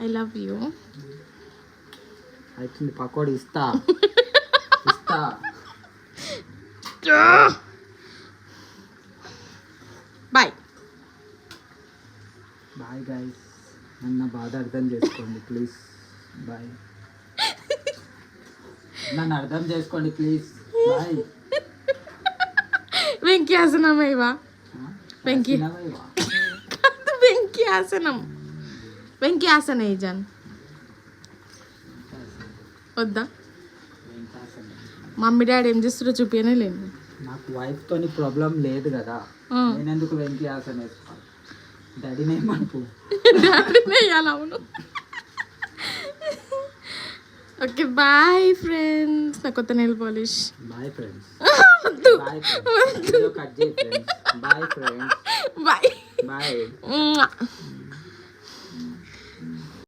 I love you. అయితే పకోడీ ఇస్తా. Bye bye guys. నన్ను బాధ అర్థం చేసుకోండి ప్లీజ్. బాయ్. నన్ను అర్థం చేసుకోండి ప్లీజ్. బాయ్. వెంకీ ఆసనం అయ్యవా? వెంకీ వెంకీ ఆసనం. వెంకీ ఆసన ఏజాన్ వద్దా? మమ్మీ డాడీ ఏం చేస్తారో చూపియనే లేదు. నాకు వైఫ్ తోని ప్రాబ్లం లేదు కదా, నేను ఎందుకు వెంకీ ఆసన వేసుకోవాలి? డాడీని ఏమనుకో. డాడీనే వేయాలి. అవును. Okay bye friends. నా కొత్త నెయిల్ పాలిష్. Bye friends. వద్దు. కట్ చేయి friends. Bye friends. Bye bye.